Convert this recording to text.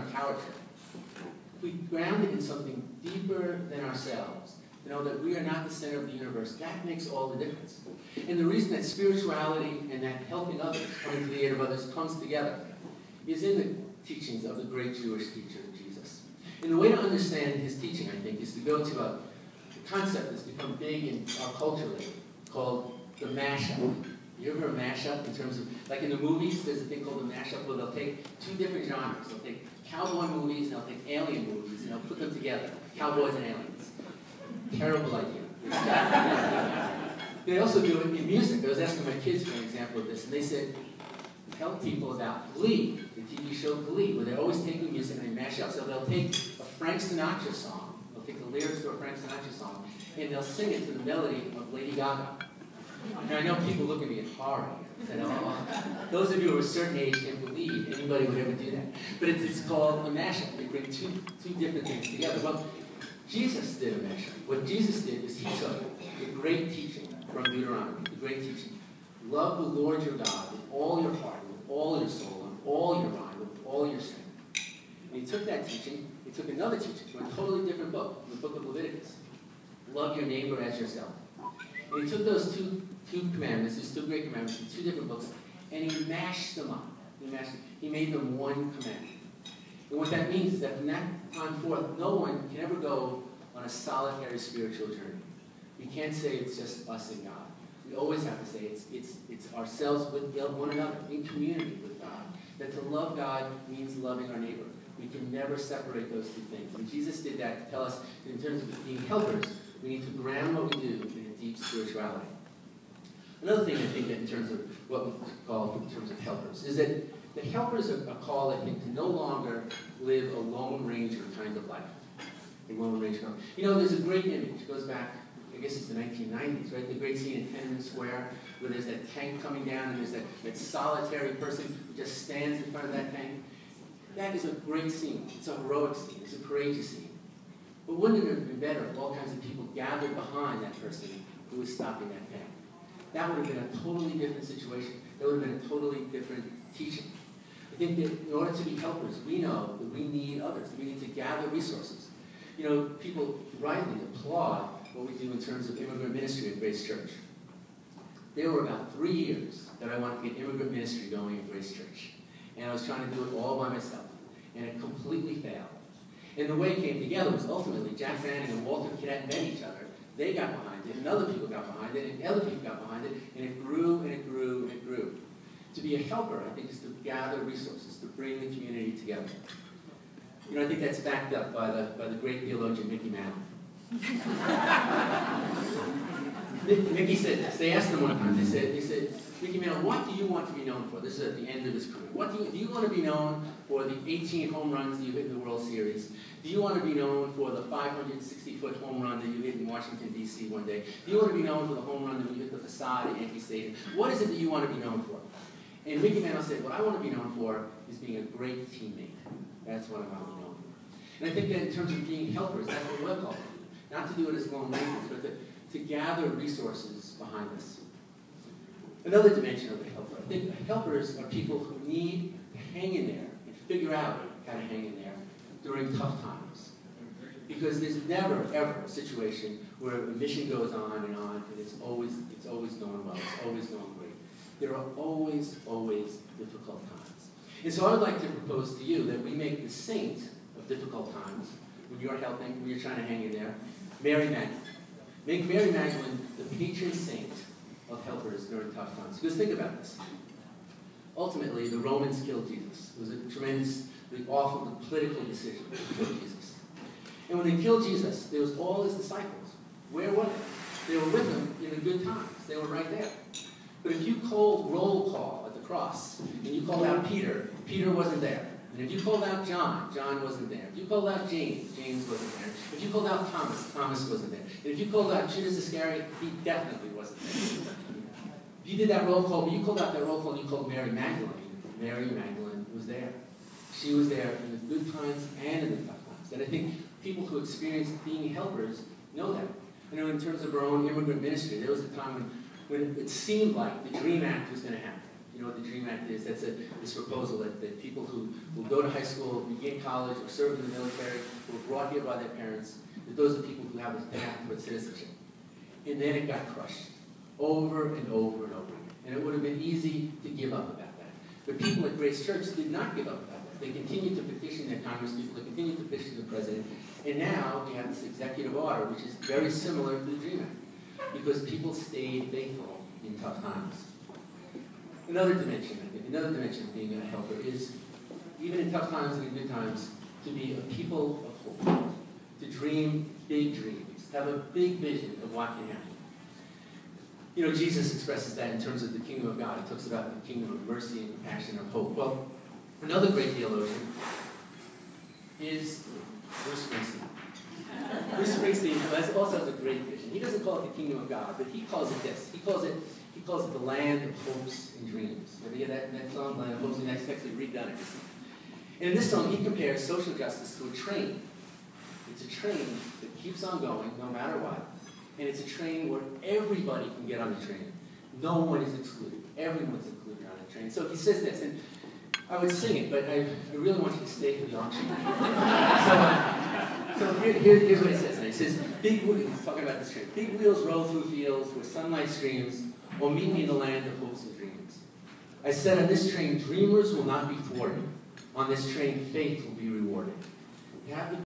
our tower trip, if we ground it in something deeper than ourselves, to know that we are not the center of the universe, that makes all the difference. And the reason that spirituality and that helping others, coming to the aid of others, comes together is in the teachings of the great Jewish teacher, Jesus. And the way to understand his teaching, I think, is to go to a concept that's become big in our culture lately, called the mashup. You ever heard of mashup in terms of, like in the movies, there's a thing called the mashup where they'll take two different genres. They'll take cowboy movies and they'll take alien movies and they'll put them together, cowboys and aliens. Terrible idea. They also do it in music. I was asking my kids for an example of this, and they said, tell people about Glee, the TV show Glee, where they're always taking music and they mash up. So they'll take a Frank Sinatra song, they'll take the lyrics to a Frank Sinatra song, and they'll sing it to the melody of Lady Gaga. And I know people look at me in horror. Said, oh, those of you who are a certain age can't believe anybody would ever do that. But it's called a mashup. They bring two different things together. Well, Jesus did a mashup. What Jesus did is he took the great teaching from Deuteronomy, the great teaching. Love the Lord your God with all your heart, with all your soul, and all your mind, with all your strength. And he took that teaching, he took another teaching from a totally different book, the book of Leviticus. Love your neighbor as yourself. And he took those two commandments, these two great commandments, in two different books, and he mashed them up. He made them one commandment. And what that means is that from that time forth, no one can ever go on a solitary spiritual journey. We can't say it's just us and God. We always have to say it's ourselves with one another, in community with God. That to love God means loving our neighbor. We can never separate those two things. And Jesus did that to tell us that in terms of being helpers, we need to ground what we do in a deep spirituality. Another thing I think that in terms of what we call in terms of helpers is that the helpers are called, I think, to no longer live a Lone Ranger kind of life. A Lone Ranger. You know, there's a great image. It goes back, I guess it's the 1990s, right? The great scene in Tiananmen Square where there's that tank coming down and there's that solitary person who just stands in front of that tank. That is a great scene. It's a heroic scene. It's a courageous scene. But wouldn't it have been better if all kinds of people gathered behind that person who was stopping that tank? That would have been a totally different situation. That would have been a totally different teaching. I think that in order to be helpers, we know that we need others. We need to gather resources. You know, people rightly applaud what we do in terms of immigrant ministry at Grace Church. There were about 3 years that I wanted to get immigrant ministry going at Grace Church. And I was trying to do it all by myself. And it completely failed. And the way it came together was ultimately Jack Bannon and Walter Cadet met each other. They got behind it, and other people got behind it, and other people got behind it, and it grew, and it grew, and it grew. To be a helper, I think, is to gather resources, to bring the community together. You know, I think that's backed up by the great theologian Mickey Mantle. Mickey said this. They asked him one time, they said, Mickey Mantle, what do you want to be known for? This is at the end of his career. What do you want to be known for the 18 home runs that you hit in the World Series? Do you want to be known for the 560-foot home run that you hit in Washington, D.C. one day? Do you want to be known for the home run that you hit the facade at Yankee Stadium? What is it that you want to be known for? And Mickey Mantle said, what I want to be known for is being a great teammate. That's what I want to be known for. And I think that in terms of being helpers, that's what we're called to do. Not to do it as lone rangers, but to gather resources behind us. Another dimension of the helper. I think helpers are people who need to hang in there and figure out how to hang in there during tough times. Because there's never, ever a situation where a mission goes on, and it's always going well, it's always going great. There are always difficult times. And so I would like to propose to you that we make the saint of difficult times, when you're helping, when you're trying to hang in there, Mary Magdalene. Make Mary Magdalene the patron saint of helpers during tough times. Because think about this. Ultimately, the Romans killed Jesus. It was a tremendously awful political decision to kill Jesus. And when they killed Jesus, there was all his disciples. Where were they? They were with him in the good times. They were right there. But if you called roll call at the cross, and you called out Peter, Peter wasn't there. And if you called out John, John wasn't there. If you called out James, James wasn't there. If you called out Thomas, Thomas wasn't there. And if you called out Judas Iscariot, he definitely wasn't there. If you did that roll call, but you called out that roll call and you called Mary Magdalene, Mary Magdalene was there. She was there in the good times and in the tough times. And I think people who experience being helpers know that. I know in terms of our own immigrant ministry, there was a time when it seemed like the Dream Act was going to happen. You know what the DREAM Act is? That's this proposal that people who will go to high school, begin college, or serve in the military, who were brought here by their parents, that those are people who have a path towards citizenship. And then it got crushed over and over and over again. And it would have been easy to give up about that. But people at Grace Church did not give up about that. They continued to petition their congresspeople, they continued to petition the president, and now we have this executive order, which is very similar to the DREAM Act, because people stayed faithful in tough times. Another dimension, I think, another dimension of being a helper is, even in tough times and in good times, to be a people of hope, to dream big dreams, to have a big vision of what can happen. You know, Jesus expresses that in terms of the kingdom of God. He talks about the kingdom of mercy and compassion and hope. Well, another great theologian is Bruce Springsteen. Bruce Springsteen also has a great vision. He doesn't call it the kingdom of God, but he calls it this. He calls it the land of hopes and dreams. Ever hear that song, Land of Hopes and Dreams? It's actually redone it. And in this song, he compares social justice to a train. It's a train that keeps on going no matter what. And it's a train where everybody can get on the train. No one is excluded. Everyone's included on the train. So he says this, and I would sing it, but I really want you to stay for the auction. So here's what he says. And he says, big wheels, he's talking about this train. Big wheels roll through fields where sunlight streams, or meet me in the land of hopes and dreams. I said, on this train, dreamers will not be thwarted. On this train, faith will be rewarded. You have to